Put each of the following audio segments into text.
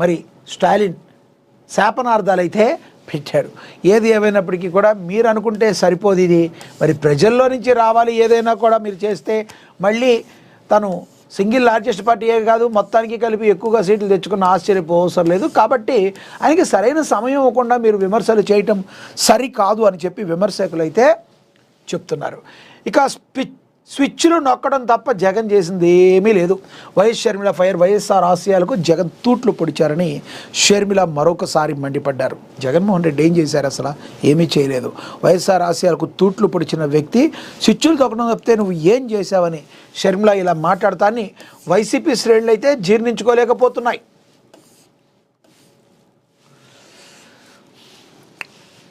మరి స్టాలిన్ శాపనార్థాలైతే పెట్టారు. ఏది ఏమైనప్పటికీ కూడా మీరు అనుకుంటే సరిపోదు, ఇది మరి ప్రజల్లో నుంచి రావాలి. ఏదైనా కూడా మీరు చేస్తే మళ్ళీ తను సింగిల్ లార్జెస్ట్ పార్టీయే కాదు, మొత్తానికి కలిపి ఎక్కువగా సీట్లు తెచ్చుకున్న ఆశ్చర్యపోవసరం లేదు. కాబట్టి ఆయనకి సరైన సమయం ఇవ్వకుండా మీరు విమర్శలు చేయటం సరికాదు అని చెప్పి విమర్శకులు అయితే చెప్తున్నారు. ఇక స్విచ్లు నొక్కడం తప్ప జగన్ చేసింది ఏమీ లేదు. వైఎస్ షర్మిల ఫైర్, వైఎస్ఆర్ ఆశయాలకు జగన్ తూట్లు పొడిచారని షర్మిల మరొకసారి మండిపడ్డారు. జగన్మోహన్ రెడ్డి ఏం చేశారు? అసలు ఏమీ చేయలేదు. వైఎస్ఆర్ ఆశయాలకు తూట్లు పొడిచిన వ్యక్తి స్విచ్లు తొక్కడం తప్పితే నువ్వు ఏం చేశావని షర్మిల ఇలా మాట్లాడతాన్ని వైసీపీ శ్రేణులు అయితే జీర్ణించుకోలేకపోతున్నాయి.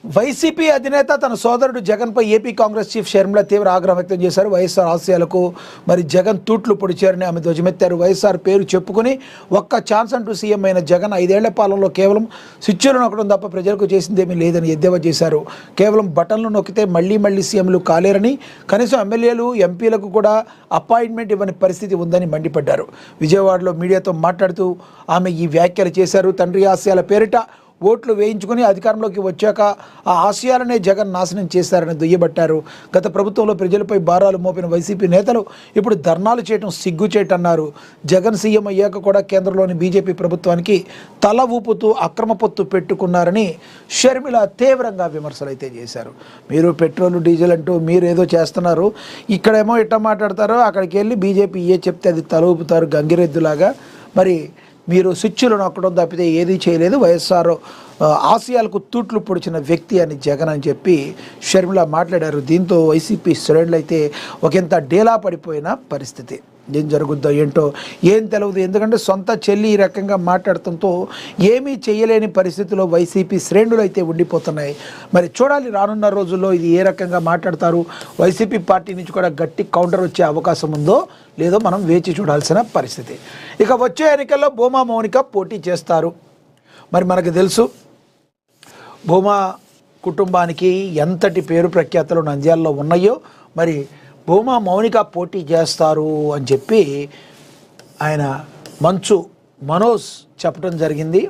వైసీపీ అధినేత తన సోదరుడు జగన్పై ఏపీ కాంగ్రెస్ చీఫ్ షర్మిల తీవ్ర ఆగ్రహం వ్యక్తం చేశారు. వైఎస్ఆర్ ఆశయాలకు మరి జగన్ తూట్లు పొడిచారని ఆమె ధ్వజమెత్తారు. వైఎస్ఆర్ పేరు చెప్పుకుని ఒక్క ఛాన్స్ అంటూ సీఎం అయిన జగన్ 5 ఏళ్ల పాలనలో కేవలం స్విచ్లు నొక్కడం తప్ప ప్రజలకు చేసిందేమీ లేదని ఎద్దేవా చేశారు. కేవలం బటన్లు నొక్కితే మళ్ళీ సీఎంలు కాలేరని, కనీసం ఎమ్మెల్యేలు ఎంపీలకు కూడా అపాయింట్మెంట్ ఇవ్వని పరిస్థితి ఉందని మండిపడ్డారు. విజయవాడలో మీడియాతో మాట్లాడుతూ ఆమె ఈ వ్యాఖ్యలు చేశారు. తండ్రి ఆశయాల పేరిట ఓట్లు వేయించుకుని అధికారంలోకి వచ్చాక ఆ ఆశయాలనే జగన్ నాశనం చేశారని దుయ్యబట్టారు. గత ప్రభుత్వంలో ప్రజలపై భారాలు మోపిన వైసీపీ నేతలు ఇప్పుడు ధర్నాలు చేయడం సిగ్గుచేటన్నారు. జగన్ సీఎం అయ్యాక కూడా కేంద్రంలోని బీజేపీ ప్రభుత్వానికి తల ఊపుతూ అక్రమ పొత్తు పెట్టుకున్నారని షర్మిల తీవ్రంగా విమర్శలు అయితే చేశారు. మీరు పెట్రోల్ డీజిల్ అంటూ మీరు ఏదో చేస్తున్నారు, ఇక్కడేమో ఇట్లా మాట్లాడతారో అక్కడికి వెళ్ళి బీజేపీ ఏ చెప్తే అది తల ఊపుతారు గంగిరెద్దులాగా. మరి మీరు స్విచ్లు నొక్కడం తప్పితే ఏదీ చేయలేదు. వైఎస్ఆర్ ఆశయాలకు తూట్లు పొడిచిన వ్యక్తి అని జగన్ అని చెప్పి షర్మిల మాట్లాడారు. దీంతో వైసీపీ శ్రేణులు అయితే ఒకంత డేలా పడిపోయిన పరిస్థితి. ఏం జరుగుద్దో ఏంటో ఏం తెలియదు. ఎందుకంటే సొంత చెల్లి ఈ రకంగా మాట్లాడటంతో ఏమీ చేయలేని పరిస్థితిలో వైసీపీ శ్రేణులు అయితే ఉండిపోతున్నాయి. మరి చూడాలి రానున్న రోజుల్లో ఇది ఏ రకంగా మాట్లాడతారు. వైసీపీ పార్టీ నుంచి కూడా గట్టి కౌంటర్ వచ్చే అవకాశం ఉందో లేదో మనం వేచి చూడాల్సిన పరిస్థితి. ఇక వచ్చే ఎన్నికల్లో భూమా మౌనిక పోటీ చేస్తారు. మరి మనకు తెలుసు భూమా కుటుంబానికి ఎంతటి పేరు ప్రఖ్యాతలు నంద్యాలలో ఉన్నాయో. మరి భూమా మౌనిక పోటీ చేస్తారు అని చెప్పి ఆయన మంచు మనోజ్ చెప్పడం జరిగింది.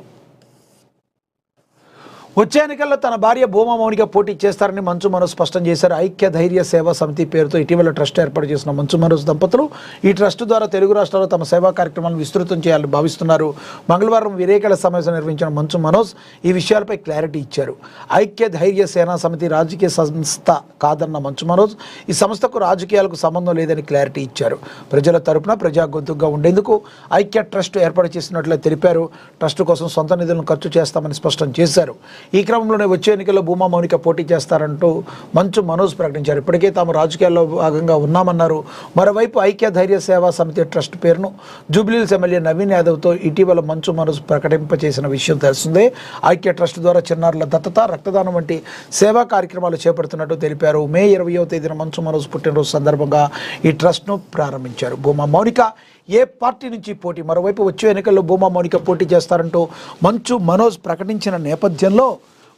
వచ్చే ఎన్నికల్లో తన భార్య భూమా మౌనిక పోటీ చేస్తారని మంచు మనోజ్ స్పష్టం చేశారు. ఐక్య ధైర్య సేవా సమితి పేరుతో ఇటీవల ట్రస్ట్ ఏర్పాటు చేసిన మంచు మనోజ్ దంపతులు ఈ ట్రస్ట్ ద్వారా తెలుగు రాష్ట్రాల్లో తమ సేవా కార్యక్రమాలను విస్తృతం చేయాలని భావిస్తున్నారు. మంగళవారం విలేకరుల సమావేశం నిర్వహించిన మంచు మనోజ్ ఈ విషయాలపై క్లారిటీ ఇచ్చారు. ఐక్య ధైర్య సేనా సమితి రాజకీయ సంస్థ కాదన్న మంచు మనోజ్ ఈ సంస్థకు రాజకీయాలకు సంబంధం లేదని క్లారిటీ ఇచ్చారు. ప్రజల తరపున ప్రజా గొంతుగా ఉండేందుకు ఐక్య ట్రస్ట్ ఏర్పాటు చేసినట్లు తెలిపారు. ట్రస్ట్ కోసం సొంత నిధులను ఖర్చు చేస్తామని స్పష్టం చేశారు. ఈ క్రమంలోనే వచ్చే ఎన్నికల్లో భూమా మౌనిక పోటీ చేస్తారంటూ మంచు మనోజ్ ప్రకటించారు. ఇప్పటికే తాము రాజకీయాల్లో భాగంగా ఉన్నామన్నారు. మరోవైపు ఐక్య ధైర్య సేవా సమితి ట్రస్ట్ పేరును జూబ్లీహిల్స్ ఎమ్మెల్యే నవీన్ యాదవ్తో ఇటీవల మంచు మనోజ్ ప్రకటింపచేసిన విషయం తెలిసిందే. ఐక్య ట్రస్ట్ ద్వారా చిన్నారుల దత్తత, రక్తదానం వంటి సేవా కార్యక్రమాలు చేపడుతున్నట్టు తెలిపారు. మే 20వ తేదీన మంచు మనోజ్ పుట్టినరోజు సందర్భంగా ఈ ట్రస్ట్ను ప్రారంభించారు. భూమా మౌనిక ఏ పార్టీ నుంచి పోటీ? మరోవైపు వచ్చే ఎన్నికల్లో భూమా మౌనిక పోటీ చేస్తారంటూ మంచు మనోజ్ ప్రకటించిన నేపథ్యంలో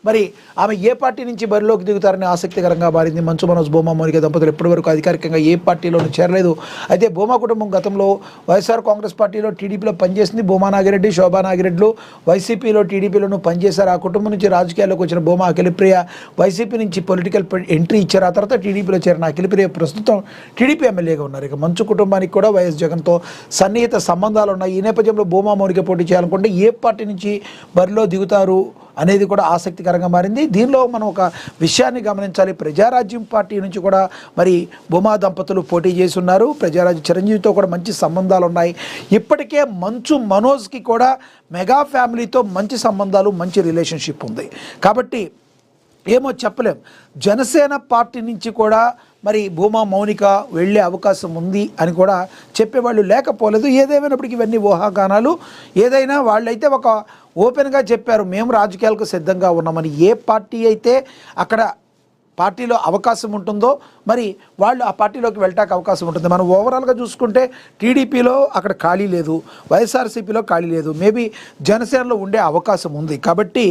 మరి ఆమె ఏ పార్టీ నుంచి బరిలోకి దిగుతారని ఆసక్తికరంగా మారింది. మంచు మనోజ్ భూమా మౌనిక దంపతులు ఇప్పటివరకు అధికారికంగా ఏ పార్టీలోనూ చేరలేదు. అయితే భూమా కుటుంబం గతంలో వైఎస్ఆర్ కాంగ్రెస్ పార్టీలో టీడీపీలో పనిచేసింది. భూమా నాగిరెడ్డి, శోభా నాగిరెడ్డిలు వైసీపీలో టీడీపీలోనూ పనిచేశారు. ఆ కుటుంబం నుంచి రాజకీయాల్లోకి వచ్చిన భూమా అఖిలప్రియ వైసీపీ నుంచి పొలిటికల్ ఎంట్రీ ఇచ్చారు. ఆ తర్వాత టీడీపీలో చేరిన అఖిలప్రియ ప్రస్తుతం టీడీపీ ఎమ్మెల్యేగా ఉన్నారు. ఇక మంచు కుటుంబానికి కూడా వైఎస్ జగన్తో సన్నిహిత సంబంధాలు ఉన్నాయి. ఈ నేపథ్యంలో భూమా మౌనిక పోటీ చేయాలనుకుంటే ఏ పార్టీ నుంచి బరిలో దిగుతారు అనేది కూడా ఆసక్తికరంగా మారింది. దీనిలో మనం ఒక విషయాన్ని గమనించాలి. ప్రజారాజ్యం పార్టీ నుంచి కూడా మరి భూమా దంపతులు పోటీ చేసి ఉన్నారు. ప్రజారాజ్యం చిరంజీవితో కూడా మంచి సంబంధాలు ఉన్నాయి. ఇప్పటికే మంచు మనోజ్కి కూడా మెగా ఫ్యామిలీతో మంచి సంబంధాలు, మంచి రిలేషన్షిప్ ఉంది. కాబట్టి ఏమో చెప్పలేం. జనసేన పార్టీ నుంచి కూడా మరి భూమా మౌనిక వెళ్ళే అవకాశం ఉంది అని కూడా చెప్పేవాళ్ళు లేకపోలేదు. ఏదేమైనప్పటికీ ఇవన్నీ ఊహాగానాలు. ఏదైనా వాళ్ళైతే ఒక ఓపెన్గా చెప్పారు, మేము రాజకీయాలకు సిద్ధంగా ఉన్నామని. ఏ పార్టీ అయితే అక్కడ పార్టీలో అవకాశం ఉంటుందో మరి వాళ్ళు ఆ పార్టీలోకి వెళ్ళటానికి అవకాశం ఉంటుంది. మనం ఓవరాల్గా చూసుకుంటే టీడీపీలో అక్కడ ఖాళీ లేదు, వైఎస్ఆర్సీపీలో ఖాళీ లేదు, మేబీ జనసేనలో ఉండే అవకాశం ఉంది. కాబట్టి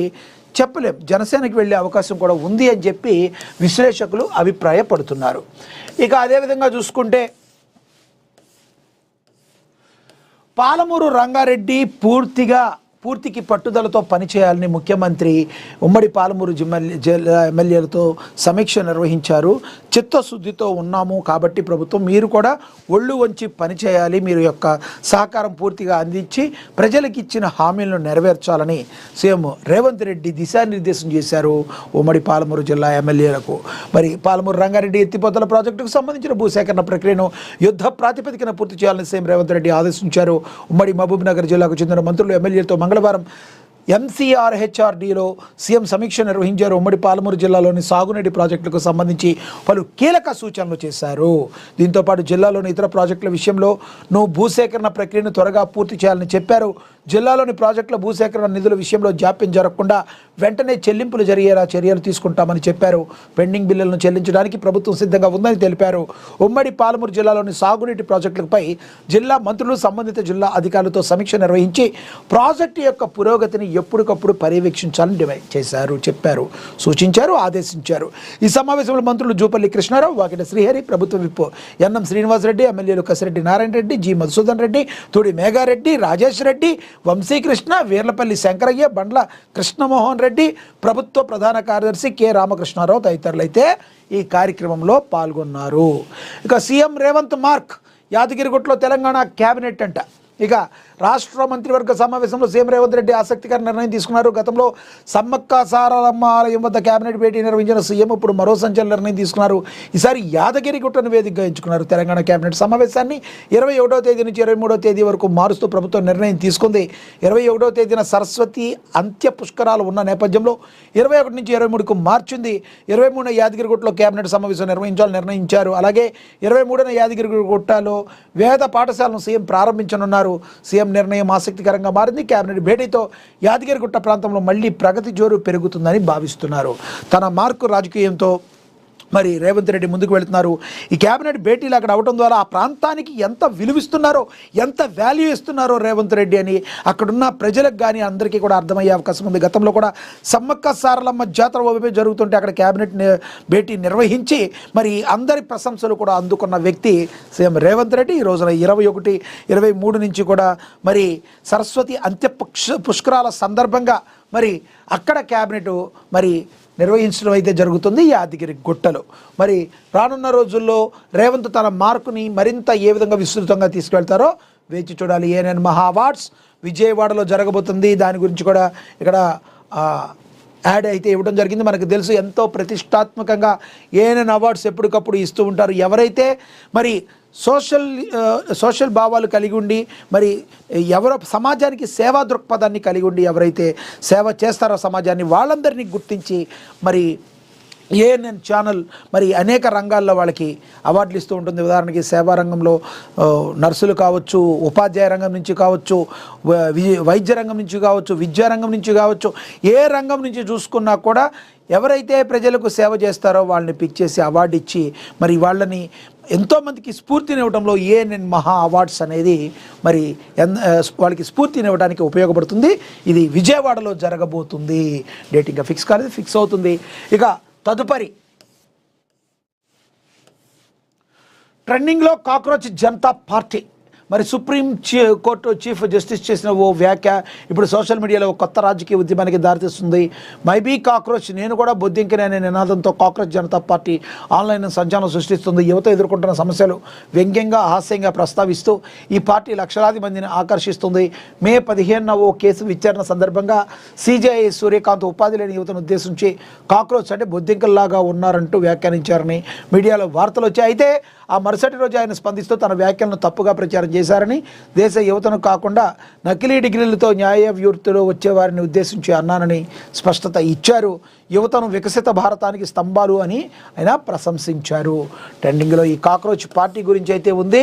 చెప్పలేం, జనసేనకి వెళ్ళే అవకాశం కూడా ఉంది అని చెప్పి విశ్లేషకులు అభిప్రాయపడుతున్నారు. ఇక అదేవిధంగా చూసుకుంటే పాలమూరు రంగారెడ్డి పూర్తిగా పూర్తికి పట్టుదలతో పనిచేయాలని ముఖ్యమంత్రి ఉమ్మడి పాలమూరు జిల్లా ఎమ్మెల్యేలతో సమీక్ష నిర్వహించారు. చిత్తశుద్ధితో ఉన్నాము కాబట్టి ప్రభుత్వం మీరు కూడా ఒళ్ళు వంచి పనిచేయాలి, మీరు యొక్క సహకారం పూర్తిగా అందించి ప్రజలకు ఇచ్చిన హామీలను నెరవేర్చాలని సీఎం రేవంత్ రెడ్డి దిశానిర్దేశం చేశారు ఉమ్మడి పాలమూరు జిల్లా ఎమ్మెల్యేలకు. మరి పాలమూరు రంగారెడ్డి ఎత్తిపోతల ప్రాజెక్టుకు సంబంధించిన భూసేకరణ ప్రక్రియను యుద్ధ ప్రాతిపదికన పూర్తి చేయాలని సీఎం రేవంత్ రెడ్డి ఆదేశించారు. ఉమ్మడి మహబూబ్ నగర్ జిల్లాకు చెందిన మంత్రులు ఎమ్మెల్యేలతో మంగళవారం MCRHRDలో సీఎం సమీక్ష నిర్వహించారు. ఉమ్మడి పాలమూరు జిల్లాలోని సాగునీటి ప్రాజెక్టులకు సంబంధించి పలు కీలక సూచనలు చేశారు. దీంతోపాటు జిల్లాలోని ఇతర ప్రాజెక్టుల విషయంలో భూసేకరణ ప్రక్రియను త్వరగా పూర్తి చేయాలని చెప్పారు. జిల్లాలోని ప్రాజెక్టుల భూసేకరణ నిధుల విషయంలో జాప్యం జరగకుండా వెంటనే చెల్లింపులు జరిగేలా చర్యలు తీసుకుంటామని చెప్పారు. పెండింగ్ బిల్లులను చెల్లించడానికి ప్రభుత్వం సిద్ధంగా ఉందని తెలిపారు. ఉమ్మడి పాలమూరు జిల్లాలోని సాగునీటి ప్రాజెక్టులపై జిల్లా మంత్రులు సంబంధిత జిల్లా అధికారులతో సమీక్ష నిర్వహించి ప్రాజెక్టు యొక్క పురోగతిని ఎప్పటికప్పుడు పర్యవేక్షించాలని చెప్పారు, సూచించారు, ఆదేశించారు. ఈ సమావేశంలో మంత్రులు జూపల్లి కృష్ణారావు, వాకిట శ్రీహరి, ప్రభుత్వ విప్ ఎన్ఎం శ్రీనివాసరెడ్డి, ఎమ్మెల్యేలు కసిరెడ్డి నారాయణ రెడ్డి, జి మధుసూదన్ రెడ్డి, తూడి మేఘారెడ్డి, రాజేష్ రెడ్డి, వంశీకృష్ణ, వీర్లపల్లి శంకరయ్య, బండ్ల కృష్ణమోహన్ రెడ్డి, ప్రభుత్వ ప్రధాన కార్యదర్శి కె రామకృష్ణారావు తదితరులైతే ఈ కార్యక్రమంలో పాల్గొన్నారు. ఇక సీఎం రేవంత్ మార్క్ యాదగిరిగుట్టలో తెలంగాణ క్యాబినెట్ అంట. ఇక రాష్ట్ర మంత్రివర్గ సమావేశంలో సీఎం రేవంత్ రెడ్డి ఆసక్తికర నిర్ణయం తీసుకున్నారు. గతంలో సమ్మక్క సారలమ్మ ఆలయం వద్ద కేబినెట్ భేటీ నిర్వహించిన సీఎం ఇప్పుడు మరో సంచలన నిర్ణయం తీసుకున్నారు. ఈసారి యాదగిరిగుట్టను వేదికగా ఎంచుకున్నారు. తెలంగాణ కేబినెట్ సమావేశాన్ని 21వ తేదీ నుంచి 23వ తేదీ వరకు మారుస్తూ ప్రభుత్వం నిర్ణయం తీసుకుంది. 21వ తేదీన సరస్వతి అంత్య పుష్కరాలు ఉన్న నేపథ్యంలో 21 నుంచి 23కు మార్చింది. 23న యాదగిరిగుట్టలో కేబినెట్ సమావేశం నిర్ణయించారు. అలాగే 23న యాదగిరిగుట్టలో వేద పాఠశాలను సీఎం ప్రారంభించనున్నారు. సీఎం నిర్ణయం ఆసక్తికరంగా మారింది. కేబినెట్ భేటీతో యాదగిరిగుట్ట ప్రాంతంలో మళ్లీ ప్రగతి జోరు పెరుగుతుందని భావిస్తున్నారు. తన మార్కు రాజకీయంతో మరి రేవంత్ రెడ్డి ముందుకు వెళుతున్నారు. ఈ కేబినెట్ భేటీలు అక్కడ అవడం ద్వారా ఆ ప్రాంతానికి ఎంత విలువిస్తున్నారో, ఎంత వాల్యూ ఇస్తున్నారో రేవంత్ రెడ్డి అని అక్కడున్న ప్రజలకు కానీ అందరికీ కూడా అర్థమయ్యే అవకాశం ఉంది. గతంలో కూడా సమ్మక్క సారలమ్మ జాతర వైపు జరుగుతుంటే అక్కడ కేబినెట్ భేటీ నిర్వహించి మరి అందరి ప్రశంసలు కూడా అందుకున్న వ్యక్తి సీఎం రేవంత్ రెడ్డి. ఈ రోజున 21, 23 నుంచి కూడా మరి సరస్వతి అంత్య పుష్కరాల సందర్భంగా మరి అక్కడ కేబినెట్ మరి నిర్వహించడం అయితే జరుగుతుంది యాదగిరిగుట్టలో. మరి రానున్న రోజుల్లో రేవంత్ తన మార్కుని మరింత ఏ విధంగా విస్తృతంగా తీసుకెళ్తారో వేచి చూడాలి. ఏఎన్ఎన్ మహా అవార్డ్స్ విజయవాడలో జరగబోతుంది. దాని గురించి కూడా ఇక్కడ యాడ్ అయితే ఇవ్వడం జరిగింది. మనకు తెలుసు ఎంతో ప్రతిష్టాత్మకంగా ఏఎన్ఎన్ అవార్డ్స్ ఎప్పటికప్పుడు ఇస్తూ ఉంటారు. ఎవరైతే మరి సోషల్ భావాలు కలిగి ఉండి మరి ఎవరో సమాజానికి సేవా దృక్పథాన్ని కలిగి ఉండి ఎవరైతే సేవ చేస్తారో సమాజాన్ని వాళ్ళందరినీ గుర్తించి మరి ఏఎన్ఎన్ ఛానల్ మరి అనేక రంగాల్లో వాళ్ళకి అవార్డులు ఇస్తూ ఉంటుంది. ఉదాహరణకి సేవా రంగంలో నర్సులు కావచ్చు, ఉపాధ్యాయ రంగం నుంచి కావచ్చు, వైద్య రంగం నుంచి కావచ్చు, విద్యారంగం నుంచి కావచ్చు, ఏ రంగం నుంచి చూసుకున్నా కూడా ఎవరైతే ప్రజలకు సేవ చేస్తారో వాళ్ళని పిక్ చేసి అవార్డు ఇచ్చి మరి వాళ్ళని ఎంతోమందికి స్ఫూర్తినివ్వడంలో ఏఎన్ఎన్ మహా అవార్డ్స్ అనేది మరి వాళ్ళకి స్ఫూర్తినివ్వడానికి ఉపయోగపడుతుంది. ఇది విజయవాడలో జరగబోతుంది. డేట్ ఇంకా ఫిక్స్ కాలేదు, ఫిక్స్ అవుతుంది. ఇక తదుపరి ట్రెండింగ్లో కాక్రోచ్ జనతా పార్టీ. మరి సుప్రీం కోర్టు చీఫ్ జస్టిస్ చేసిన ఓ వ్యాఖ్య ఇప్పుడు సోషల్ మీడియాలో కొత్త రాజకీయ ఉద్యమానికి దారితీస్తుంది. మైబీ కాక్రోచ్, నేను కూడా బొద్దింకిన అనే నినాదంతో కాక్రోచ్ జనతా పార్టీ ఆన్లైన్ సంచలనం సృష్టిస్తుంది. యువత ఎదుర్కొంటున్న సమస్యలు వ్యంగ్యంగా, హాస్యంగా ప్రస్తావిస్తూ ఈ పార్టీ లక్షలాది మందిని ఆకర్షిస్తుంది. మే 15న ఓ కేసు విచారణ సందర్భంగా సిజేఐ సూర్యకాంత్ ఉపాధి లేని యువతను ఉద్దేశించి కాక్రోచ్ అంటే బొద్దింకల్లాగా ఉన్నారంటూ వ్యాఖ్యానించారని మీడియాలో వార్తలు వచ్చాయి. అయితే ఆ మరుసటి రోజు ఆయన స్పందిస్తూ తన వ్యాఖ్యలను తప్పుగా ప్రచారం చేశారని, దేశ యువతను కాకుండా నకిలీ డిగ్రీలతో న్యాయ వ్యూర్తిలో వచ్చేవారిని ఉద్దేశించి అన్నానని స్పష్టత ఇచ్చారు. యువతను వికసిత భారతానికి స్తంభాలు అని ఆయన ప్రశంసించారు. ట్రెండింగ్లో ఈ కాక్రోచ్ పార్టీ గురించి అయితే ఉంది.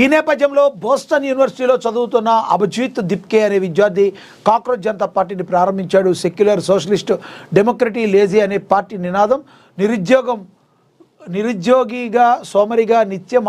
ఈ నేపథ్యంలో బోస్టన్ యూనివర్సిటీలో చదువుతున్న అభిజిత్ దిప్కే అనే విద్యార్థి కాక్రోచ్ జనతా పార్టీని ప్రారంభించాడు. సెక్యులర్ సోషలిస్ట్ డెమోక్రటీ లేజీ అనే పార్టీ నినాదం నిరుద్యోగిగా, సోమరిగా, నిత్యం